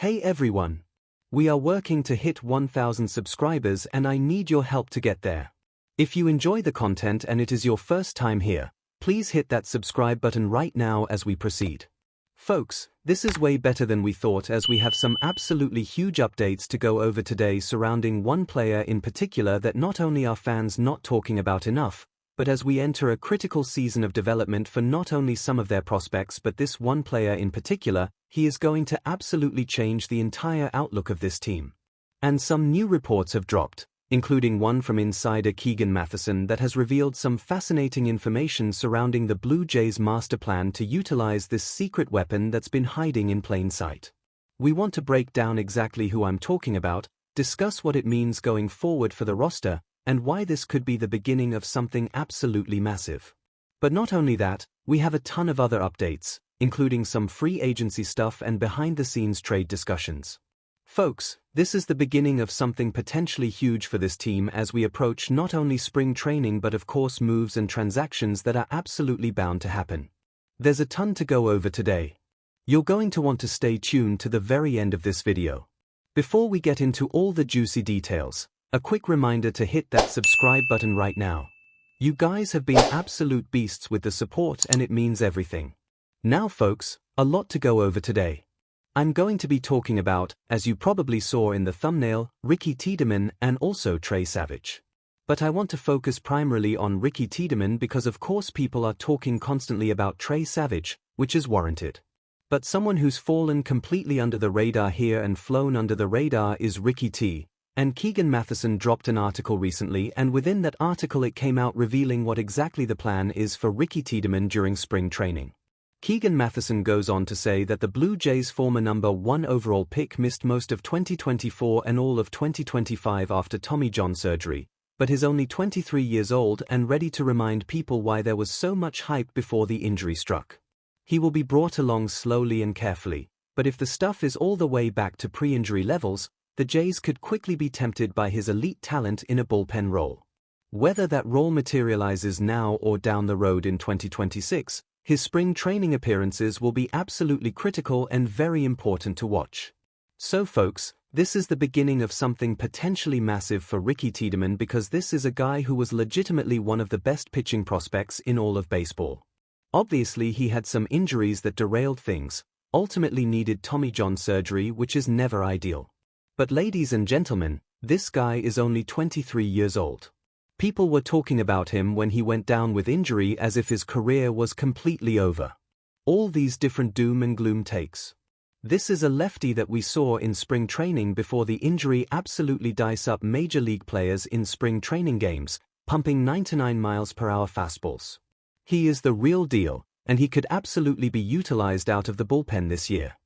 Hey everyone! We are working to hit 1,000 subscribers and I need your help to get there. If you enjoy the content and it is your first time here, please hit that subscribe button right now as we proceed. Folks, this is way better than we thought as we have some absolutely huge updates to go over today surrounding one player in particular that not only are fans not talking about enough, but as we enter a critical season of development for not only some of their prospects but this one player in particular, he is going to absolutely change the entire outlook of this team. And some new reports have dropped, including one from insider Keegan Matheson that has revealed some fascinating information surrounding the Blue Jays' master plan to utilize this secret weapon that's been hiding in plain sight. We want to break down exactly who I'm talking about, discuss what it means going forward for the roster, and why this could be the beginning of something absolutely massive. But not only that, we have a ton of other updates, including some free agency stuff and behind-the-scenes trade discussions. Folks, this is the beginning of something potentially huge for this team as we approach not only spring training but of course moves and transactions that are absolutely bound to happen. There's a ton to go over today. You're going to want to stay tuned to the very end of this video. Before we get into all the juicy details, a quick reminder to hit that subscribe button right now. You guys have been absolute beasts with the support and it means everything. Now folks, a lot to go over today. I'm going to be talking about, as you probably saw in the thumbnail, Ricky Tiedemann and also Trey Savage. But I want to focus primarily on Ricky Tiedemann because of course people are talking constantly about Trey Savage, which is warranted. But someone who's fallen completely under the radar here and flown under the radar is Ricky T. And Keegan Matheson dropped an article recently and within that article it came out revealing what exactly the plan is for Ricky Tiedemann during spring training. Keegan Matheson goes on to say that the Blue Jays' former number 1 overall pick missed most of 2024 and all of 2025 after Tommy John surgery, but is only 23 years old and ready to remind people why there was so much hype before the injury struck. He will be brought along slowly and carefully, but if the stuff is all the way back to pre-injury levels, the Jays could quickly be tempted by his elite talent in a bullpen role. Whether that role materializes now or down the road in 2026, his spring training appearances will be absolutely critical and very important to watch. So folks, this is the beginning of something potentially massive for Ricky Tiedemann because this is a guy who was legitimately one of the best pitching prospects in all of baseball. Obviously he had some injuries that derailed things, ultimately needed Tommy John surgery which is never ideal. But ladies and gentlemen, this guy is only 23 years old. People were talking about him when he went down with injury as if his career was completely over. All these different doom and gloom takes. This is a lefty that we saw in spring training before the injury absolutely dice up major league players in spring training games, pumping 99 miles per hour fastballs. He is the real deal, and he could absolutely be utilized out of the bullpen this year.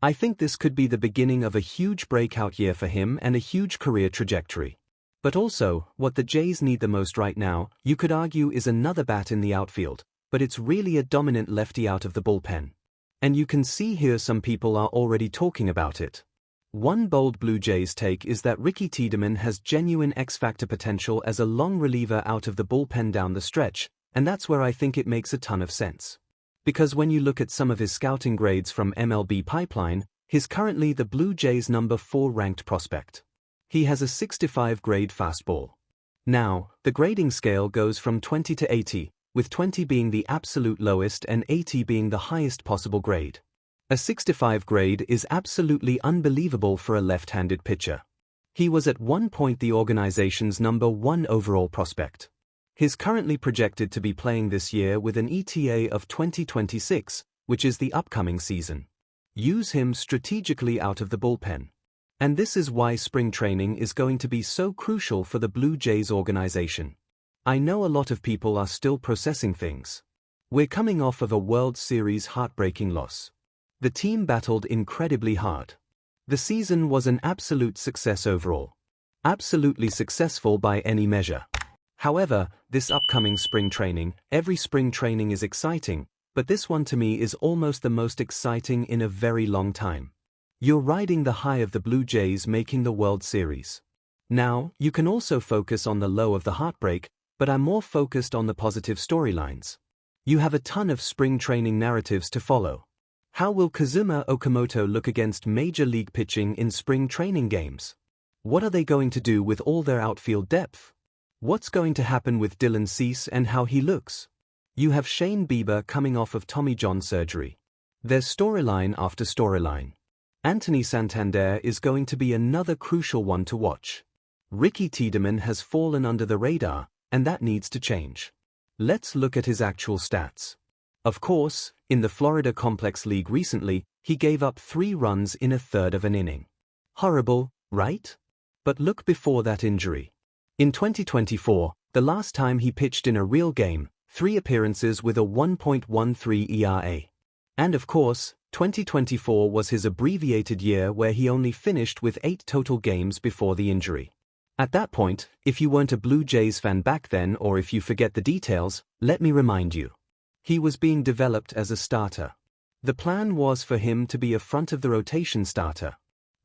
I think this could be the beginning of a huge breakout year for him and a huge career trajectory. But also, what the Jays need the most right now, you could argue is another bat in the outfield, but it's really a dominant lefty out of the bullpen. And you can see here some people are already talking about it. One bold Blue Jays take is that Ricky Tiedemann has genuine X-factor potential as a long reliever out of the bullpen down the stretch, and that's where I think it makes a ton of sense. Because when you look at some of his scouting grades from MLB Pipeline, he's currently the Blue Jays' number 4 ranked prospect. He has a 65 grade fastball. Now, the grading scale goes from 20 to 80, with 20 being the absolute lowest and 80 being the highest possible grade. A 65 grade is absolutely unbelievable for a left-handed pitcher. He was at one point the organization's number 1 overall prospect. He's currently projected to be playing this year with an ETA of 2026, which is the upcoming season. Use him strategically out of the bullpen. And this is why spring training is going to be so crucial for the Blue Jays organization. I know a lot of people are still processing things. We're coming off of a World Series heartbreaking loss. The team battled incredibly hard. The season was an absolute success overall. Absolutely successful by any measure. However, this upcoming spring training, every spring training is exciting, but this one to me is almost the most exciting in a very long time. You're riding the high of the Blue Jays making the World Series. Now, you can also focus on the low of the heartbreak, but I'm more focused on the positive storylines. You have a ton of spring training narratives to follow. How will Kazuma Okamoto look against Major League pitching in spring training games? What are they going to do with all their outfield depth? What's going to happen with Dylan Cease and how he looks? You have Shane Bieber coming off of Tommy John surgery. There's storyline after storyline. Anthony Santander is going to be another crucial one to watch. Ricky Tiedemann has fallen under the radar, and that needs to change. Let's look at his actual stats. Of course, in the Florida Complex League recently, he gave up 3 runs in a third of an inning. Horrible, right? But look before that injury. In 2024, the last time he pitched in a real game, 3 appearances with a 1.13 ERA. And of course, 2024 was his abbreviated year where he only finished with 8 total games before the injury. At that point, if you weren't a Blue Jays fan back then or if you forget the details, let me remind you. He was being developed as a starter. The plan was for him to be a front-of-the-rotation starter.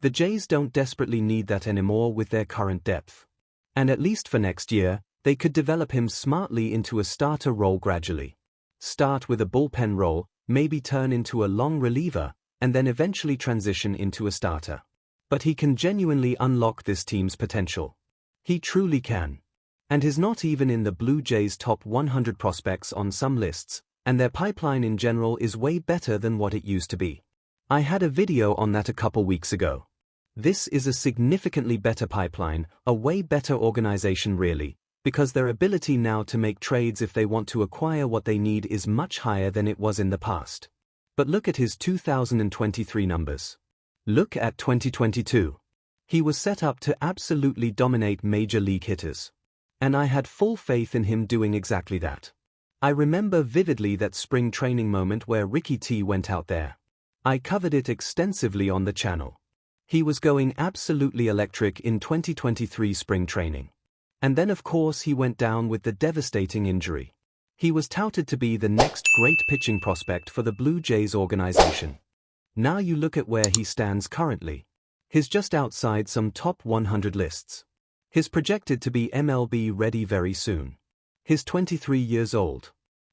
The Jays don't desperately need that anymore with their current depth. And at least for next year, they could develop him smartly into a starter role gradually. Start with a bullpen role, maybe turn into a long reliever, and then eventually transition into a starter. But he can genuinely unlock this team's potential. He truly can. And he's not even in the Blue Jays' top 100 prospects on some lists, and their pipeline in general is way better than what it used to be. I had a video on that a couple weeks ago. This is a significantly better pipeline, a way better organization really, because their ability now to make trades if they want to acquire what they need is much higher than it was in the past. But look at his 2023 numbers. Look at 2022. He was set up to absolutely dominate major league hitters. And I had full faith in him doing exactly that. I remember vividly that spring training moment where Ricky T went out there. I covered it extensively on the channel. He was going absolutely electric in 2023 spring training. And then of course he went down with the devastating injury. He was touted to be the next great pitching prospect for the Blue Jays organization. Now you look at where he stands currently. He's just outside some top 100 lists. He's projected to be MLB ready very soon. He's 23 years old.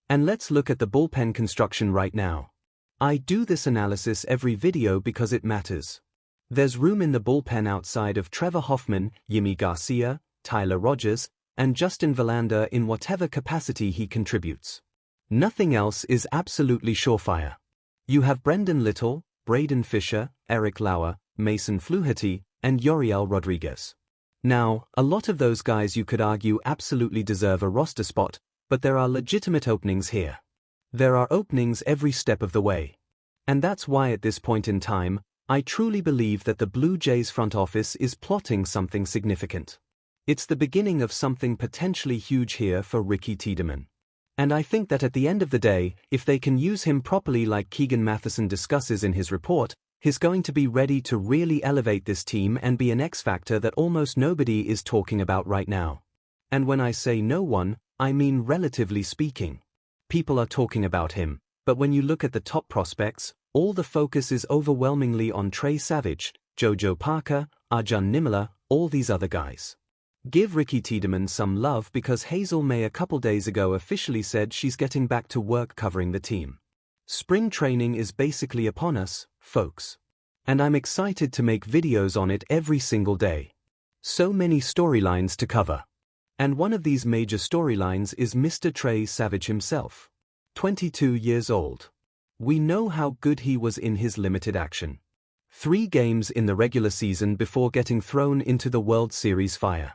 And let's look at the bullpen construction right now. I do this analysis every video because it matters. There's room in the bullpen outside of Trevor Hoffman, Yimi Garcia, Tyler Rogers, and Justin Verlander in whatever capacity he contributes. Nothing else is absolutely surefire. You have Brendan Little, Braden Fisher, Eric Lauer, Mason Fluharty, and Yoriel Rodriguez. Now, a lot of those guys you could argue absolutely deserve a roster spot, but there are legitimate openings here. There are openings every step of the way. And that's why at this point in time, I truly believe that the Blue Jays front office is plotting something significant. It's the beginning of something potentially huge here for Ricky Tiedemann. And I think that at the end of the day, if they can use him properly like Keegan Matheson discusses in his report, he's going to be ready to really elevate this team and be an X-factor that almost nobody is talking about right now. And when I say no one, I mean relatively speaking. People are talking about him, but when you look at the top prospects, all the focus is overwhelmingly on Trey Savage, JoJo Parker, Arjun Nimala, all these other guys. Give Ricky Tiedemann some love because Hazel May a couple days ago officially said she's getting back to work covering the team. Spring training is basically upon us, folks. And I'm excited to make videos on it every single day. So many storylines to cover. And one of these major storylines is Mr. Trey Savage himself. 22 years old. We know how good he was in his limited action. 3 games in the regular season before getting thrown into the World Series fire.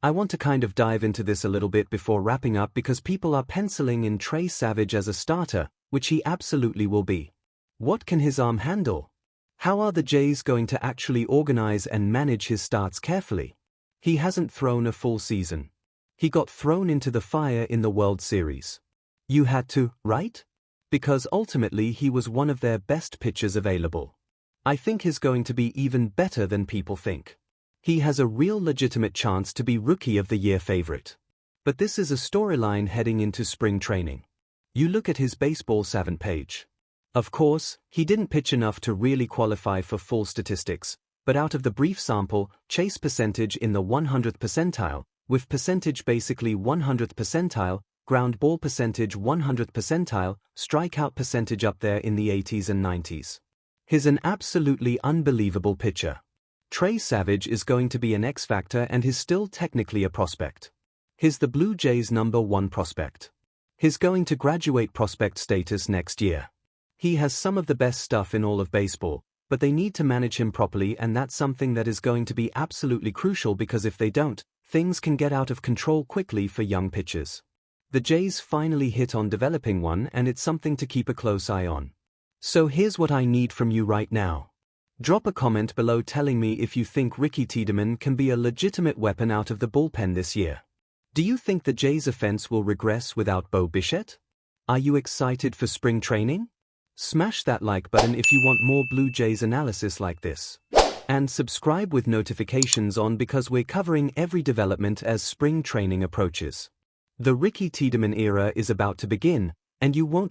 I want to kind of dive into this a little bit before wrapping up because people are penciling in Trey Savage as a starter, which he absolutely will be. What can his arm handle? How are the Jays going to actually organize and manage his starts carefully? He hasn't thrown a full season. He got thrown into the fire in the World Series. You had to, right? Because ultimately he was one of their best pitchers available. I think he's going to be even better than people think. He has a real legitimate chance to be Rookie of the Year favorite. But this is a storyline heading into spring training. You look at his baseball savant page. Of course, he didn't pitch enough to really qualify for full statistics, but out of the brief sample, chase percentage in the 100th percentile, with percentage basically 100th percentile, ground ball percentage 100th percentile, strikeout percentage up there in the 80s and 90s. He's an absolutely unbelievable pitcher. Trey Savage is going to be an X-factor and he's still technically a prospect. He's the Blue Jays' #1 prospect. He's going to graduate prospect status next year. He has some of the best stuff in all of baseball, but they need to manage him properly, and that's something that is going to be absolutely crucial, because if they don't, things can get out of control quickly for young pitchers. The Jays finally hit on developing one, and it's something to keep a close eye on. So here's what I need from you right now. Drop a comment below telling me if you think Ricky Tiedemann can be a legitimate weapon out of the bullpen this year. Do you think the Jays' offense will regress without BOMBSH? Are you excited for spring training? Smash that like button if you want more Blue Jays analysis like this. And subscribe with notifications on, because we're covering every development as spring training approaches. The Ricky Tiedemann era is about to begin, and you won't